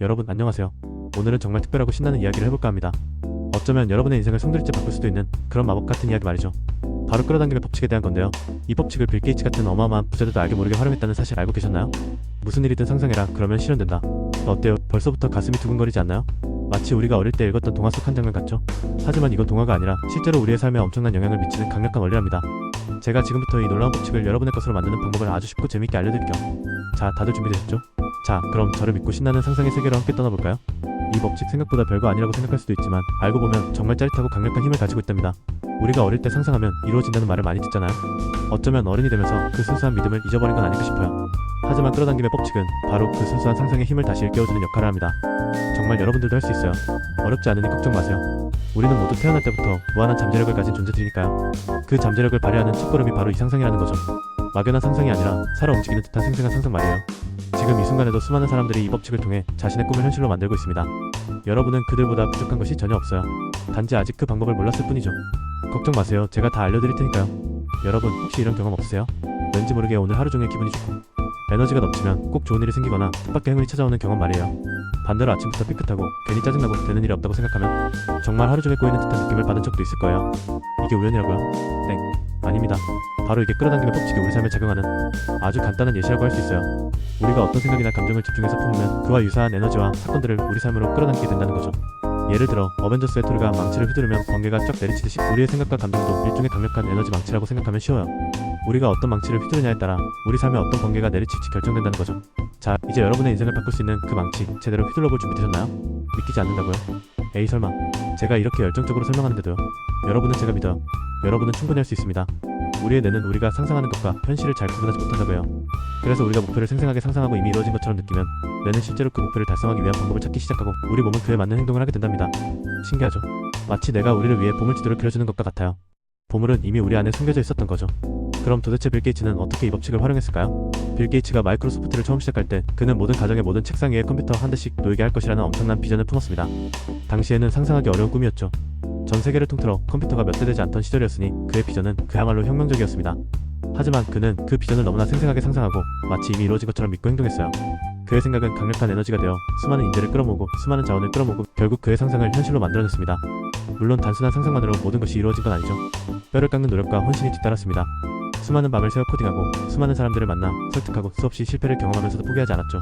여러분 안녕하세요. 오늘은 정말 특별하고 신나는 이야기를 해볼까 합니다. 어쩌면 여러분의 인생을 송두리째 바꿀 수도 있는 그런 마법 같은 이야기 말이죠. 바로 끌어당김의 법칙에 대한 건데요. 이 법칙을 빌 게이츠 같은 어마어마한 부자들도 알게 모르게 활용했다는 사실 알고 계셨나요? 무슨 일이든 상상해라 그러면 실현된다. 어때요? 벌써부터 가슴이 두근거리지 않나요? 마치 우리가 어릴 때 읽었던 동화 속 한 장면 같죠? 하지만 이건 동화가 아니라 실제로 우리의 삶에 엄청난 영향을 미치는 강력한 원리랍니다. 제가 지금부터 이 놀라운 법칙을 여러분의 것으로 만드는 방법을 아주 쉽고 재밌게 알려드릴게요. 자, 다들 준비되셨죠? 자, 그럼 저를 믿고 신나는 상상의 세계로 함께 떠나볼까요? 이 법칙 생각보다 별거 아니라고 생각할 수도 있지만 알고 보면 정말 짜릿하고 강력한 힘을 가지고 있답니다. 우리가 어릴 때 상상하면 이루어진다는 말을 많이 듣잖아요. 어쩌면 어른이 되면서 그 순수한 믿음을 잊어버린 건 아닐까 싶어요. 하지만 끌어당김의 법칙은 바로 그 순수한 상상의 힘을 다시 일깨워주는 역할을 합니다. 정말 여러분들도 할 수 있어요. 어렵지 않으니 걱정 마세요. 우리는 모두 태어날 때부터 무한한 잠재력을 가진 존재들이니까요. 그 잠재력을 발휘하는 첫걸음이 바로 이 상상이라는 거죠. 막연한 상상이 아니라 살아 움직이는 듯한 생생한 상상 말이에요. 지금 이 순간에도 수많은 사람들이 이 법칙을 통해 자신의 꿈을 현실로 만들고 있습니다. 여러분은 그들보다 부족한 것이 전혀 없어요. 단지 아직 그 방법을 몰랐을 뿐이죠. 걱정 마세요. 제가 다 알려드릴 테니까요. 여러분 혹시 이런 경험 없으세요? 왠지 모르게 오늘 하루 종일 기분이 좋고 에너지가 넘치면 꼭 좋은 일이 생기거나 뜻밖의 행운이 찾아오는 경험 말이에요. 반대로 아침부터 삐끗하고 괜히 짜증나고 되는 일이 없다고 생각하면 정말 하루 종일 꼬이는 듯한 느낌을 받은 적도 있을 거예요. 이게 우연이라고요? 땡, 아닙니다. 바로 이게 끌어당김의 법칙이 우리 삶에 작용하는 아주 간단한 예시라고 할 수 있어요. 우리가 어떤 생각이나 감정을 집중해서 품으면 그와 유사한 에너지와 사건들을 우리 삶으로 끌어당기게 된다는 거죠. 예를 들어 어벤져스의 토르가 망치를 휘두르면 번개가 쫙 내리치듯이 우리의 생각과 감정도 일종의 강력한 에너지 망치라고 생각하면 쉬워요. 우리가 어떤 망치를 휘두르냐에 따라 우리 삶에 어떤 번개가 내리칠지 결정된다는 거죠. 자, 이제 여러분의 인생을 바꿀 수 있는 그 망치 제대로 휘둘러볼 준비 되셨나요? 믿기지 않는다고요? 에이 설마. 제가 이렇게 열정적으로 설명하는데도요. 여러분은 제가 믿어요. 여러분은 충분히 할 수 있습니다. 우리의 뇌는 우리가 상상하는 것과 현실을 잘 구분하지 못한다고 해요. 그래서 우리가 목표를 생생하게 상상하고 이미 이루어진 것처럼 느끼면 뇌는 실제로 그 목표를 달성하기 위한 방법을 찾기 시작하고 우리 몸은 그에 맞는 행동을 하게 된답니다. 신기하죠? 마치 내가 우리를 위해 보물지도를 그려주는 것과 같아요. 보물은 이미 우리 안에 숨겨져 있었던 거죠. 그럼 도대체 빌 게이츠는 어떻게 이 법칙을 활용했을까요? 빌 게이츠가 마이크로소프트를 처음 시작할 때 그는 모든 가정의 모든 책상 위에 컴퓨터 한 대씩 놓이게 할 것이라는 엄청난 비전을 품었습니다. 당시에는 상상하기 어려운 꿈이었죠. 전 세계를 통틀어 컴퓨터가 몇 대 되지 않던 시절이었으니 그의 비전은 그야말로 혁명적이었습니다. 하지만 그는 그 비전을 너무나 생생하게 상상하고 마치 이미 이루어진 것처럼 믿고 행동했어요. 그의 생각은 강력한 에너지가 되어 수많은 인재를 끌어모으고 수많은 자원을 끌어모으고 결국 그의 상상을 현실로 만들어냈습니다. 물론 단순한 상상만으로 모든 것이 이루어진 건 아니죠. 뼈를 깎는 노력과 헌신이 뒤따랐습니다. 수많은 밤을 새워 코딩하고 수많은 사람들을 만나 설득하고 수없이 실패를 경험하면서도 포기하지 않았죠.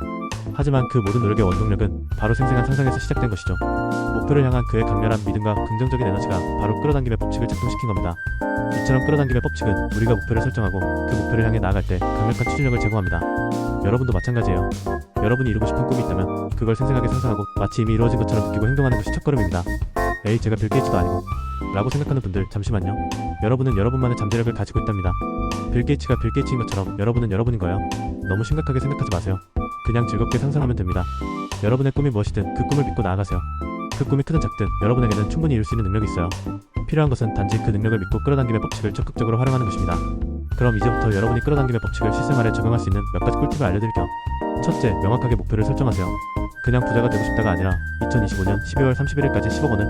하지만 그 모든 노력의 원동력은 바로 생생한 상상에서 시작된 것이죠. 목표를 향한 그의 강렬한 믿음과 긍정적인 에너지가 바로 끌어당김의 법칙을 작동시킨 겁니다. 이처럼 끌어당김의 법칙은 우리가 목표를 설정하고 그 목표를 향해 나아갈 때 강력한 추진력을 제공합니다. 여러분도 마찬가지예요. 여러분이 이루고 싶은 꿈이 있다면 그걸 생생하게 상상하고 마치 이미 이루어진 것처럼 느끼고 행동하는 것이 첫걸음입니다. 에이 제가 빌 게이츠도 아니고 라고 생각하는 분들 잠시만요. 여러분은 여러분만의 잠재력을 가지고 있답니다. 빌 게이츠가 빌 게이츠인 것처럼 여러분은 여러분인 거예요. 너무 심각하게 생각하지 마세요. 그냥 즐겁게 상상하면 됩니다. 여러분의 꿈이 무엇이든 그 꿈을 믿고 나아가세요. 그 꿈이 크든 작든 여러분에게는 충분히 이룰 수 있는 능력이 있어요. 필요한 것은 단지 그 능력을 믿고 끌어당김의 법칙을 적극적으로 활용하는 것입니다. 그럼 이제부터 여러분이 끌어당김의 법칙을 실생활에 적용할 수 있는 몇 가지 꿀팁을 알려드릴게요. 첫째, 명확하게 목표를 설정하세요. 그냥 부자가 되고 싶다가 아니라 2025년 12월 31일까지 10억 원을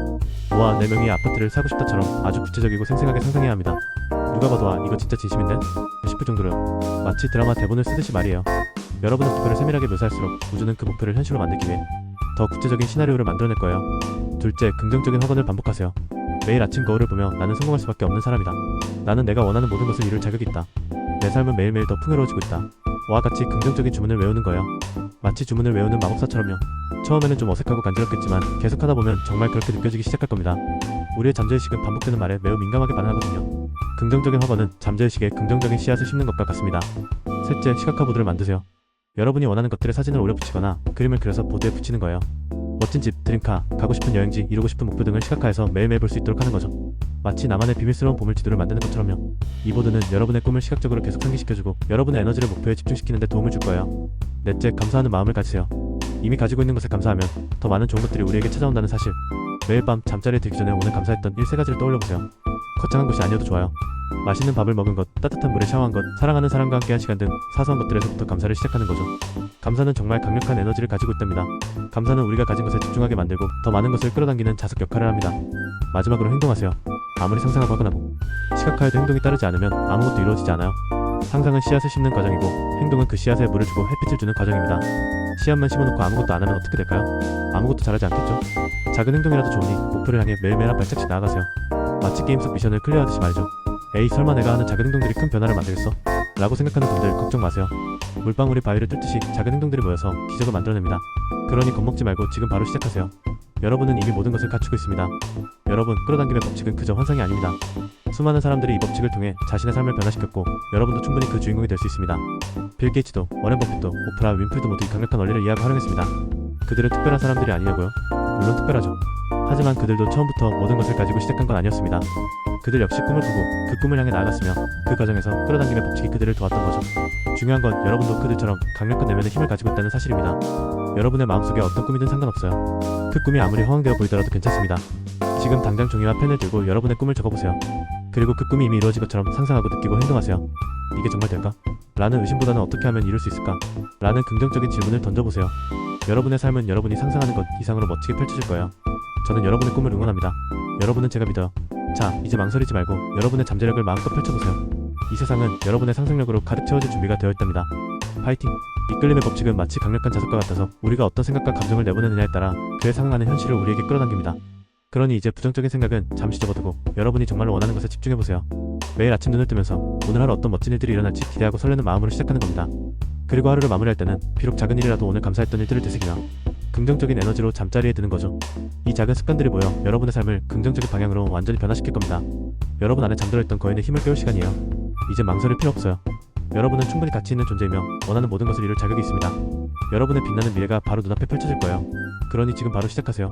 모아 4명이 아파트를 사고 싶다처럼 아주 구체적이고 생생하게 상상해야 합니다. 누가 봐도 아 이거 진짜 진심인데? 싶을 정도로요. 마치 드라마 대본을 쓰듯이 말이에요. 여러분의 목표를 세밀하게 묘사할수록 우주는 그 목표를 현실로 만들기 위해 더 구체적인 시나리오를 만들어낼 거예요. 둘째, 긍정적인 확언을 반복하세요. 매일 아침 거울을 보며 나는 성공할 수밖에 없는 사람이다. 나는 내가 원하는 모든 것을 이룰 자격이 있다. 내 삶은 매일매일 더 풍요로워지고 있다. 와 같이 긍정적인 주문을 외우는 거예요. 마치 주문을 외우는 마법사처럼요. 처음에는 좀 어색하고 간지럽겠지만 계속하다 보면 정말 그렇게 느껴지기 시작할 겁니다. 우리의 잠재의식은 반복되는 말에 매우 민감하게 반응하거든요. 긍정적인 확언은 잠재의식에 긍정적인 씨앗을 심는 것과 같습니다. 셋째, 시각화보드를 만드세요. 여러분이 원하는 것들의 사진을 올려 붙이거나 그림을 그려서 보드에 붙이는 거예요. 멋진 집, 드림카, 가고 싶은 여행지, 이루고 싶은 목표 등을 시각화해서 매일매일 볼 수 있도록 하는 거죠. 마치 나만의 비밀스러운 보물지도를 만드는 것처럼요. 이 보드는 여러분의 꿈을 시각적으로 계속 상기시켜주고 여러분의 에너지를 목표에 집중시키는 데 도움을 줄 거예요. 넷째, 감사하는 마음을 가지세요. 이미 가지고 있는 것에 감사하면 더 많은 좋은 것들이 우리에게 찾아온다는 사실. 매일 밤 잠자리에 들기 전에 오늘 감사했던 일 3가지를 떠올려보세요. 거창한 것이 아니어도 좋아요. 맛있는 밥을 먹은 것, 따뜻한 물에 샤워한 것, 사랑하는 사람과 함께한 시간 등 사소한 것들에서부터 감사를 시작하는 거죠. 감사는 정말 강력한 에너지를 가지고 있답니다. 감사는 우리가 가진 것에 집중하게 만들고 더 많은 것을 끌어당기는 자석 역할을 합니다. 마지막으로 행동하세요. 아무리 상상하고 하거나 시각화에도 행동이 따르지 않으면 아무것도 이루어지지 않아요. 상상은 씨앗을 심는 과정이고 행동은 그 씨앗에 물을 주고 햇빛을 주는 과정입니다. 시험만 심어놓고 아무것도 안 하면 어떻게 될까요? 아무것도 잘하지 않겠죠? 작은 행동이라도 좋으니 목표를 향해 매일매일 한 발짝씩 나아가세요. 마치 게임 속 미션을 클리어하듯이 말이죠. 에이, 설마 내가 하는 작은 행동들이 큰 변화를 만들겠어? 라고 생각하는 분들 걱정 마세요. 물방울이 바위를 뚫듯이 작은 행동들이 모여서 기적을 만들어냅니다. 그러니 겁먹지 말고 지금 바로 시작하세요. 여러분은 이미 모든 것을 갖추고 있습니다. 여러분, 끌어당김의 법칙은 그저 환상이 아닙니다. 수많은 사람들이 이 법칙을 통해 자신의 삶을 변화시켰고 여러분도 충분히 그 주인공이 될 수 있습니다. 빌 게이츠도, 워렌 버핏도, 오프라 윈프리도 모두 이 강력한 원리를 이해하고 활용했습니다. 그들은 특별한 사람들이 아니냐고요? 물론 특별하죠. 하지만 그들도 처음부터 모든 것을 가지고 시작한 건 아니었습니다. 그들 역시 꿈을 꾸고 그 꿈을 향해 나아갔으며 그 과정에서 끌어당김의 법칙이 그들을 도왔던 거죠. 중요한 건 여러분도 그들처럼 강력한 내면의 힘을 가지고 있다는 사실입니다. 여러분의 마음속에 어떤 꿈이든 상관없어요. 그 꿈이 아무리 허황되어 보이더라도 괜찮습니다. 지금 당장 종이와 펜을 들고 여러분의 꿈을 적어보세요. 그리고 그 꿈이 이미 이루어진 것처럼 상상하고 느끼고 행동하세요. 이게 정말 될까? 라는 의심보다는 어떻게 하면 이룰 수 있을까? 라는 긍정적인 질문을 던져보세요. 여러분의 삶은 여러분이 상상하는 것 이상으로 멋지게 펼쳐질 거예요. 저는 여러분의 꿈을 응원합니다. 여러분은 제가 믿어요. 자, 이제 망설이지 말고 여러분의 잠재력을 마음껏 펼쳐보세요. 이 세상은 여러분의 상상력으로 가득 채워질 준비가 되어 있답니다. 파이팅! 이끌림의 법칙은 마치 강력한 자석과 같아서 우리가 어떤 생각과 감정을 내보내느냐에 따라 그에 상응하는 현실을 우리에게 끌어당깁니다. 그러니 이제 부정적인 생각은 잠시 접어두고 여러분이 정말 원하는 것에 집중해보세요. 매일 아침 눈을 뜨면서 오늘 하루 어떤 멋진 일들이 일어날지 기대하고 설레는 마음으로 시작하는 겁니다. 그리고 하루를 마무리할 때는 비록 작은 일이라도 오늘 감사했던 일들을 되새기며 긍정적인 에너지로 잠자리에 드는 거죠. 이 작은 습관들이 모여 여러분의 삶을 긍정적인 방향으로 완전히 변화시킬 겁니다. 여러분 안에 잠들어있던 거인의 힘을 깨울 시간이에요. 이제 망설일 필요 없어요. 여러분은 충분히 가치 있는 존재이며 원하는 모든 것을 이룰 자격이 있습니다. 여러분의 빛나는 미래가 바로 눈앞에 펼쳐질 거예요. 그러니 지금 바로 시작하세요.